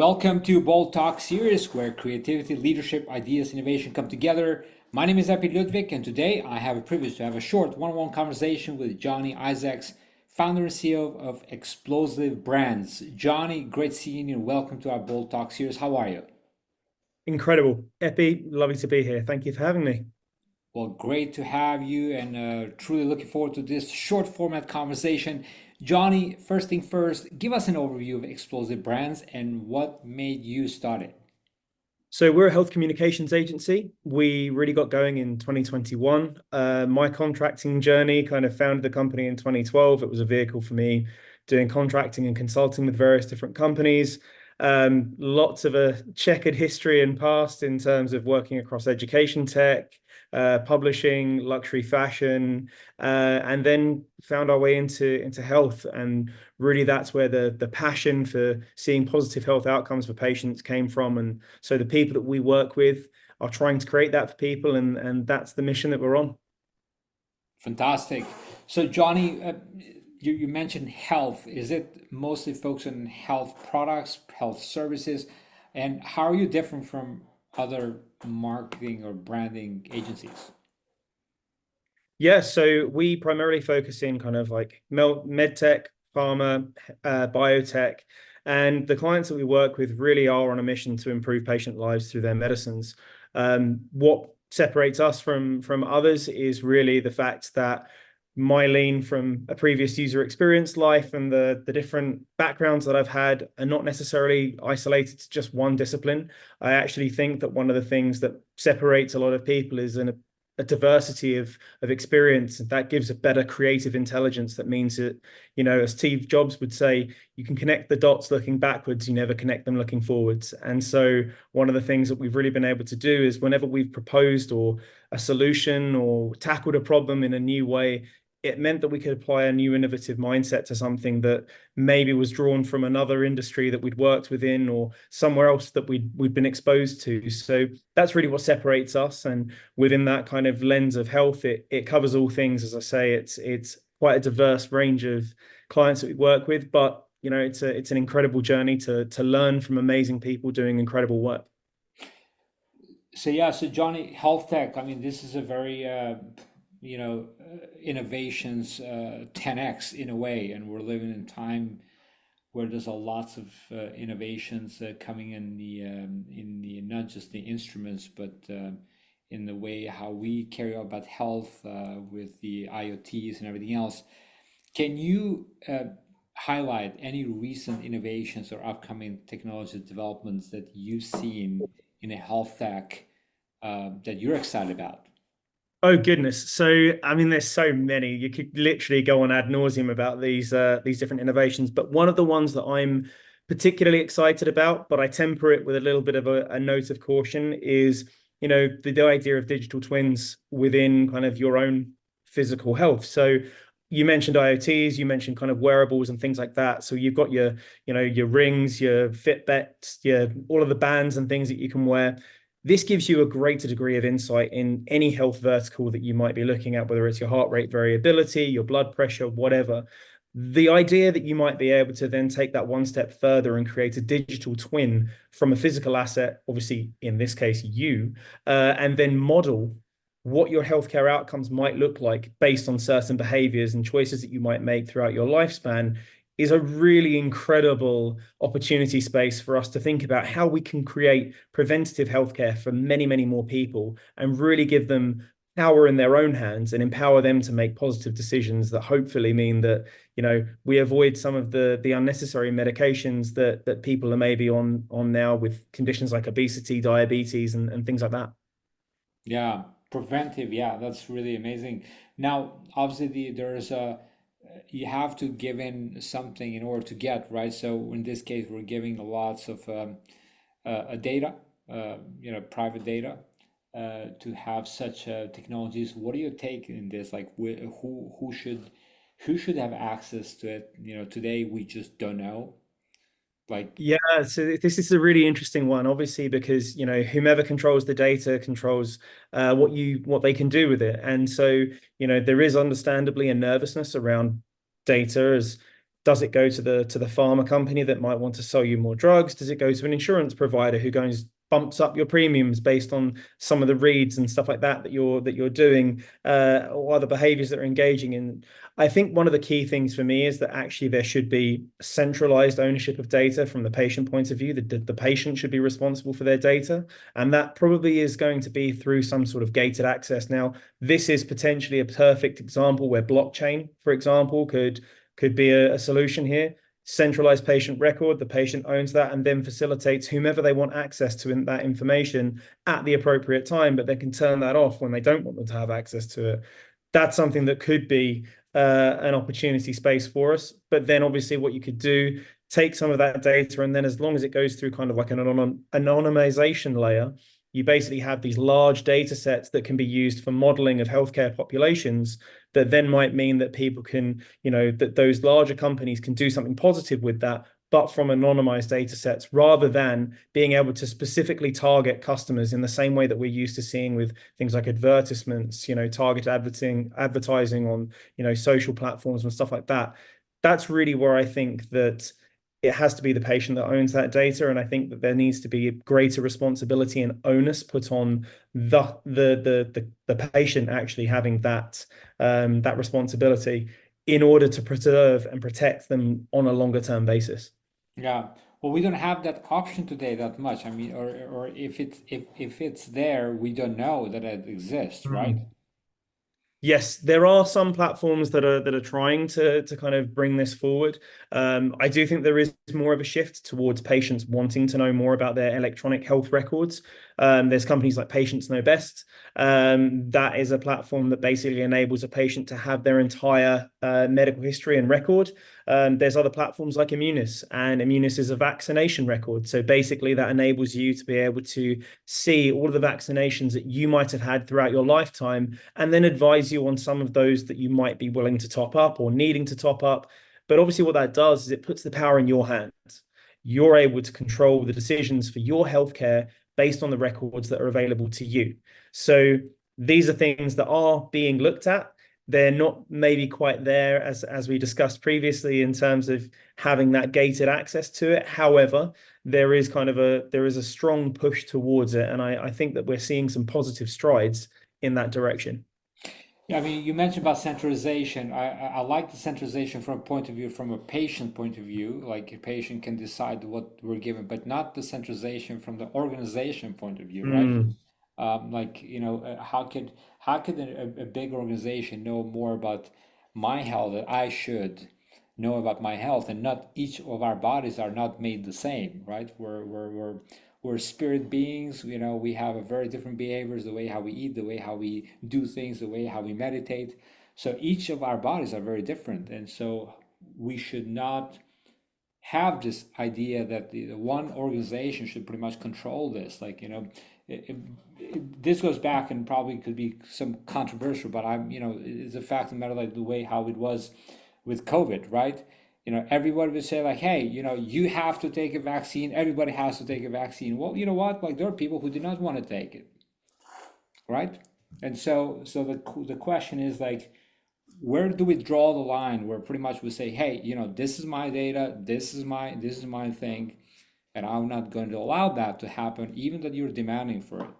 Welcome to Bold Talk series where creativity, leadership, ideas, innovation come together. My name is Ludvik, and today I have a privilege to have a short one-on-one conversation with Johnny Isaacs, founder and CEO of Explosive Brands. Johnny, great seeing you and welcome to our Bold Talk series. How are you? Incredible. Epi, lovely to be here. Thank you for having me. Well, great to have you and truly looking forward to this short format conversation. Johnny, first thing first, give us an overview of Explosive Brands and what made you start it. So we're a health communications agency. We really got going in 2021. My contracting journey kind of founded the company in 2012. It was a vehicle for me doing contracting and consulting with various different companies. Lots of a checkered history and past in terms of working across education tech, publishing, luxury fashion, and then found our way into health. And really, that's where the passion for seeing positive health outcomes for patients came from. And so the people that we work with are trying to create that for people, and that's the mission that we're on. Fantastic. So, Johnny, you mentioned health. Is it mostly focused on health products, health services? And how are you different from other marketing or branding agencies? Yeah, so we primarily focus in kind of like med tech, pharma, biotech, and the clients that we work with really are on a mission to improve patient lives through their medicines. What separates us from others is really the fact that my lean from a previous user experience life and the different backgrounds that I've had are not necessarily isolated to just one discipline. I actually think that one of the things that separates a lot of people is a diversity of experience that gives a better creative intelligence. That means that, as Steve Jobs would say, you can connect the dots looking backwards, you never connect them looking forwards. And so one of the things that we've really been able to do is whenever we've proposed or a solution or tackled a problem in a new way, it meant that we could apply a new innovative mindset to something that maybe was drawn from another industry that we'd worked within or somewhere else that we'd been exposed to. So that's really what separates us. And within that kind of lens of health, it covers all things. As I say, it's quite a diverse range of clients that we work with, but it's an incredible journey to learn from amazing people doing incredible work. So yeah, so Johnny, health tech. I mean, this is a very innovations 10x in a way, and we're living in time where there's a lots of innovations coming in the not just the instruments, but in the way how we carry out about health with the IoTs and everything else. Can you highlight any recent innovations or upcoming technology developments that you've seen in a health tech that you're excited about? Oh goodness. So I mean there's so many. You could literally go on ad nauseum about these different innovations, but one of the ones that I'm particularly excited about, but I temper it with a little bit of a note of caution is, the idea of digital twins within kind of your own physical health. So you mentioned IoTs, you mentioned kind of wearables and things like that. So you've got your rings, your Fitbits, your all of the bands and things that you can wear. This gives you a greater degree of insight in any health vertical that you might be looking at, whether it's your heart rate variability, your blood pressure, whatever. The idea that you might be able to then take that one step further and create a digital twin from a physical asset, obviously in this case you, and then model what your healthcare outcomes might look like based on certain behaviors and choices that you might make throughout your lifespan is a really incredible opportunity space for us to think about how we can create preventative healthcare for many, many more people and really give them power in their own hands and empower them to make positive decisions that hopefully mean that, we avoid some of the unnecessary medications that people are maybe on now with conditions like obesity, diabetes, and things like that. Yeah, preventive. Yeah, that's really amazing. Now, obviously, there's a you have to give in something in order to get, right? So in this case, we're giving lots of data, private data, to have such technologies. What do you take in this? Like, who should have access to it? Today we just don't know. Like, Yeah, so this is a really interesting one, obviously, because whomever controls the data controls what they can do with it. And so, there is understandably a nervousness around data as Does it go to the pharma company that might want to sell you more drugs? Does it go to an insurance provider who goes bumps up your premiums based on some of the reads and stuff like that that you're doing, or other behaviors that are engaging in? I think one of the key things for me is that actually there should be centralized ownership of data from the patient point of view. The patient should be responsible for their data, and that probably is going to be through some sort of gated access. Now, this is potentially a perfect example where blockchain, for example, could be a solution here. Centralized patient record, the patient owns that and then facilitates whomever they want access to that information at the appropriate time, but they can turn that off when they don't want them to have access to it. That's something that could be an opportunity space for us. But then obviously what you could do, take some of that data, and then as long as it goes through kind of like an anonymization layer, you basically have these large data sets that can be used for modeling of healthcare populations that then might mean that people can, that those larger companies can do something positive with that, but from anonymized data sets, rather than being able to specifically target customers in the same way that we're used to seeing with things like advertisements, targeted advertising on, social platforms and stuff like that. That's really where I think that it has to be the patient that owns that data, and I think that there needs to be greater responsibility and onus put on the patient actually having that responsibility in order to preserve and protect them on a longer term basis. Yeah. Well, we don't have that option today that much. I mean, or if it's there, we don't know that it exists, right? Mm. Yes, there are some platforms that are trying to kind of bring this forward. I do think there is more of a shift towards patients wanting to know more about their electronic health records. There's companies like Patients Know Best. That is a platform that basically enables a patient to have their entire medical history and record. There's other platforms like Immunis, and Immunis is a vaccination record. So basically, that enables you to be able to see all of the vaccinations that you might have had throughout your lifetime, and then advise you on some of those that you might be willing to top up or needing to top up. But obviously, what that does is it puts the power in your hands. You're able to control the decisions for your healthcare based on the records that are available to you. So these are things that are being looked at. They're not maybe quite there as we discussed previously in terms of having that gated access to it. However, there is a strong push towards it, and I think that we're seeing some positive strides in that direction. Yeah, I mean, you mentioned about centralization. I like the centralization from a point of view, from a patient point of view, like a patient can decide what we're given, but not the centralization from the organization point of view, right? Mm. Like, how could a big organization know more about my health that I should know about my health, and not each of our bodies are not made the same, right? We're spirit beings, we have a very different behaviors, the way how we eat, the way how we do things, the way how we meditate. So each of our bodies are very different, and so we should not have this idea that the one organization should pretty much control this. Like, this goes back and probably could be some controversial, but it's a fact of the matter, like the way how it was with COVID, right? Everybody would say like, hey, you have to take a vaccine. Everybody has to take a vaccine. Well, you know what? Like, there are people who do not want to take it, right? And so the question is like, where do we draw the line where pretty much we say, hey, this is my data, this is my thing, and I'm not going to allow that to happen, even that you're demanding for it.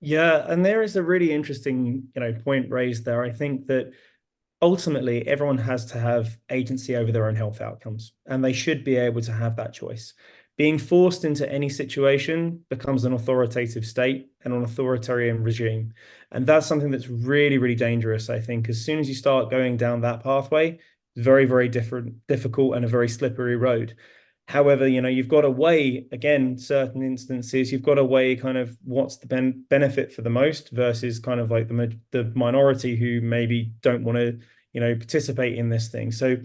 Yeah, and there is a really interesting, point raised there. I think that ultimately everyone has to have agency over their own health outcomes, and they should be able to have that choice. Being forced into any situation becomes an authoritative state and an authoritarian regime. And that's something that's really, really dangerous, I think. As soon as you start going down that pathway, very, very difficult and a very slippery road. However, you've got to weigh, again, certain instances, you've got to weigh kind of what's the benefit for the most versus kind of like the minority who maybe don't want to, participate in this thing. So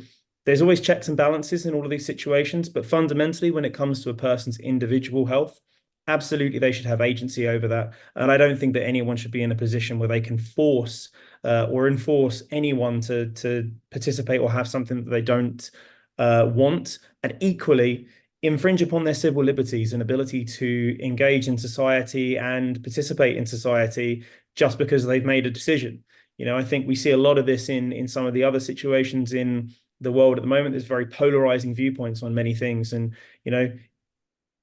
there's always checks and balances in all of these situations, but fundamentally, when it comes to a person's individual health, absolutely they should have agency over that. And I don't think that anyone should be in a position where they can force or enforce anyone to participate or have something that they don't want, and equally infringe upon their civil liberties and ability to engage in society and participate in society just because they've made a decision. I think we see a lot of this in some of the other situations in the world at the moment. There's very polarizing viewpoints on many things, and you know,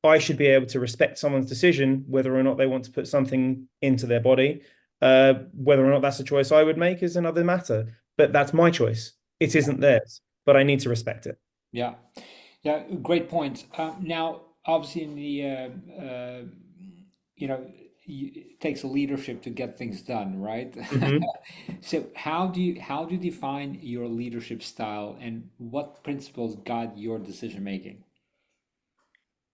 I should be able to respect someone's decision whether or not they want to put something into their body. Whether or not that's a choice I would make is another matter, but that's my choice. It Yeah, isn't theirs, but I need to respect it. yeah, yeah. Great point. Now, obviously, in the you know, it takes a leadership to get things done, right? Mhm. So, how do you define your leadership style, and what principles guide your decision making?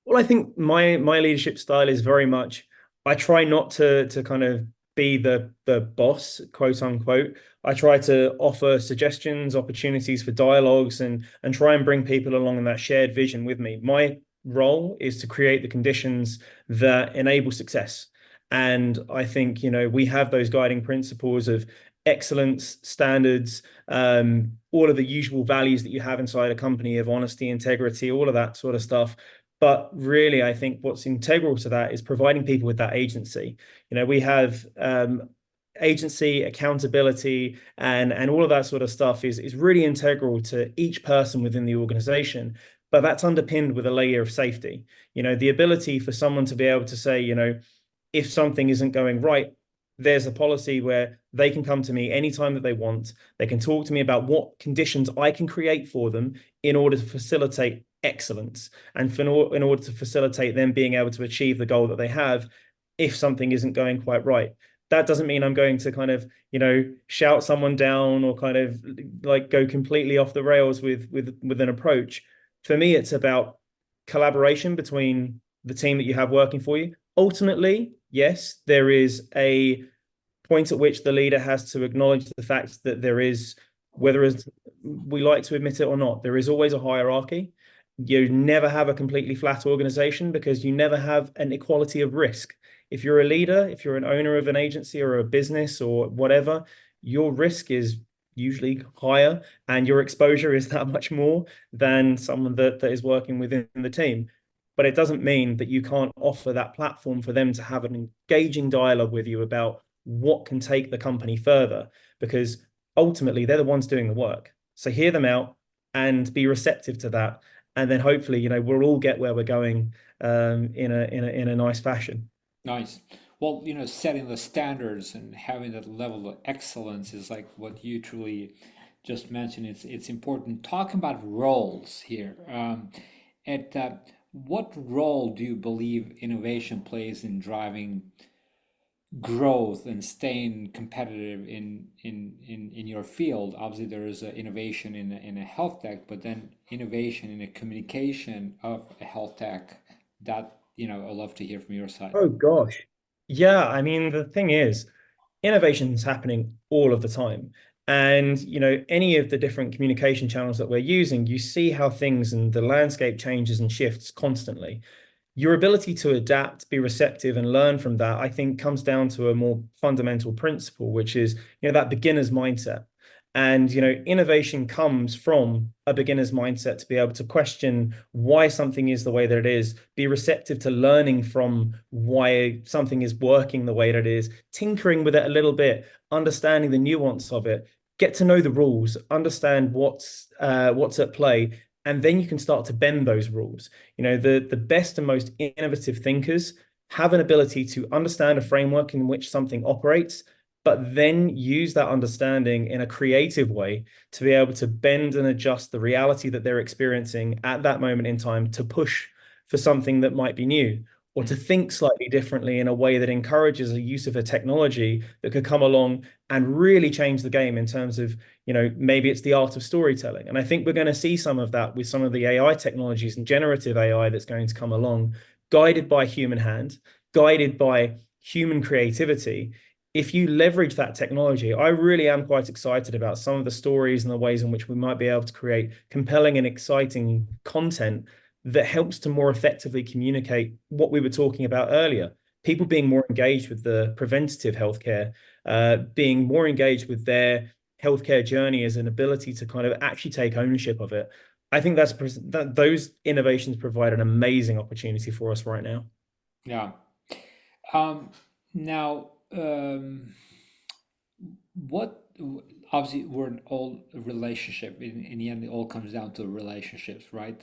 Well, I think my leadership style is very much I try not to kind of be the boss, quote unquote. I try to offer suggestions, opportunities for dialogues and try and bring people along in that shared vision with me. My role is to create the conditions that enable success. And I think, we have those guiding principles of excellence, standards, all of the usual values that you have inside a company of honesty, integrity, all of that sort of stuff. But really, I think what's integral to that is providing people with that agency. We have agency, accountability, and all of that sort of stuff is really integral to each person within the organization. But that's underpinned with a layer of safety. The ability for someone to be able to say, if something isn't going right, there's a policy where they can come to me anytime that they want. They can talk to me about what conditions I can create for them in order to facilitate excellence and in order to facilitate them being able to achieve the goal that they have if something isn't going quite right. That doesn't mean I'm going to kind of, shout someone down or kind of like go completely off the rails with an approach. For me, it's about collaboration between the team that you have working for you. Ultimately, yes, there is a point at which the leader has to acknowledge the fact that there is, whether as we like to admit it or not, there is always a hierarchy. You never have a completely flat organization because you never have an equality of risk. If you're a leader, if you're an owner of an agency or a business or whatever, your risk is usually higher and your exposure is that much more than someone that is working within the team. But it doesn't mean that you can't offer that platform for them to have an engaging dialogue with you about what can take the company further, because ultimately they're the ones doing the work. So hear them out and be receptive to that. And then hopefully, we'll all get where we're going in a nice fashion. Nice. Well, setting the standards and having that level of excellence is like what you truly just mentioned. It's important. Talking about roles here. At what role do you believe innovation plays in driving growth and staying competitive in your field? Obviously, there is innovation in a health tech, but then innovation in a communication of a health tech. That I'd love to hear from your side. Oh gosh. Yeah, I mean, the thing is, innovation is happening all of the time. And, any of the different communication channels that we're using, you see how things and the landscape changes and shifts constantly. Your ability to adapt, be receptive, and learn from that, I think, comes down to a more fundamental principle, which is, that beginner's mindset. And, innovation comes from a beginner's mindset to be able to question why something is the way that it is, be receptive to learning from why something is working the way that it is, tinkering with it a little bit, understanding the nuance of it, get to know the rules, understand what's at play, and then you can start to bend those rules. The best and most innovative thinkers have an ability to understand a framework in which something operates, but then use that understanding in a creative way to be able to bend and adjust the reality that they're experiencing at that moment in time to push for something that might be new, or to think slightly differently in a way that encourages a use of a technology that could come along and really change the game in terms of, maybe it's the art of storytelling. And I think we're going to see some of that with some of the AI technologies and generative AI that's going to come along, guided by human hand, guided by human creativity. If you leverage that technology, I really am quite excited about some of the stories and the ways in which we might be able to create compelling and exciting content that helps to more effectively communicate what we were talking about earlier. People being more engaged with the preventative healthcare, being more engaged with their healthcare journey as an ability to kind of actually take ownership of it. I think that those innovations provide an amazing opportunity for us right now. Yeah. Um, Now, what obviously we're in all a relationship. In the end, it all comes down to relationships, right?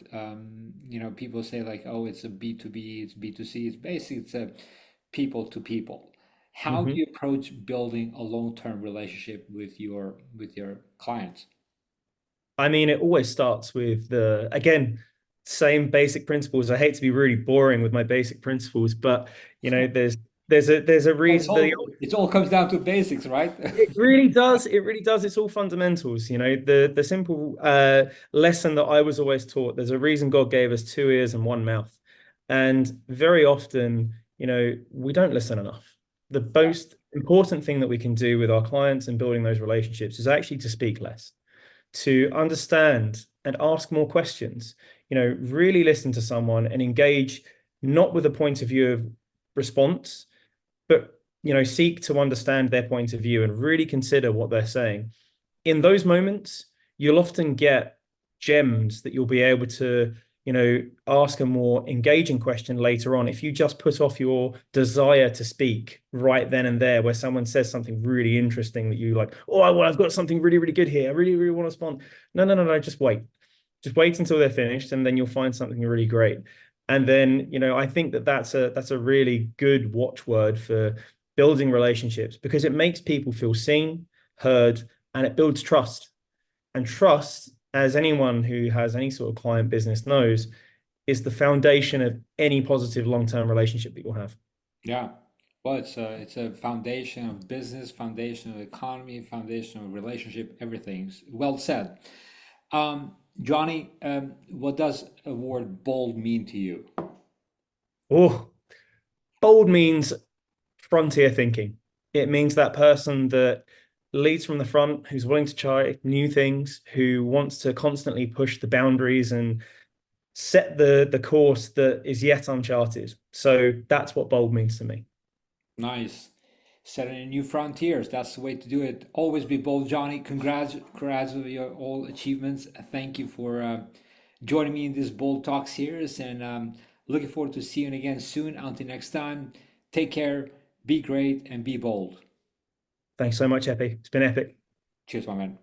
People say like, oh, it's a B2B, it's B2C. It's basically it's a people to people. How do Mhm. you approach building a long-term relationship with your clients? I mean, it always starts with the, again, same basic principles. I hate to be really boring with my basic principles, but there's a Well, it's reason. all it all comes down to basics, right? It really does. It really does. It's all fundamentals. The simple lesson that I was always taught. There's a reason God gave us two ears and one mouth, and very often, we don't listen enough. The Yeah. most important thing that we can do with our clients and building those relationships is actually to speak less, to understand and ask more questions. Really listen to someone and engage not with a point of view of response, but seek to understand their point of view and really consider what they're saying. In those moments, you'll often get gems that you'll be able to ask a more engaging question later on. If you just put off your desire to speak right then and there, where someone says something really interesting that you like, oh, well, I've got something really, really good here, I really, really want to respond. No, no, no, no, just wait until they're finished, and then you'll find something really great. And then, I think that that's a really good watchword for building relationships, because it makes people feel seen, heard, and it builds trust. And trust, as anyone who has any sort of client business knows, is the foundation of any positive long-term relationship that you'll have. Yeah. Well, it's a foundation of business, foundation of economy, foundation of relationship, everything's well said. Johnny, what does a word bold mean to you? Oh, bold means frontier thinking. It means that person that leads from the front, who's willing to try new things, who wants to constantly push the boundaries and set the course that is yet uncharted. So that's what bold means to me. Nice. Setting new frontiers. That's the way to do it. Always be bold, Johnny. Congrats with your all achievements. Thank you for joining me in this Bold Talk series, and looking forward to seeing you again soon. Until next time, take care, be great, and be bold. Thanks so much, Epi. It's been epic. Cheers, my man.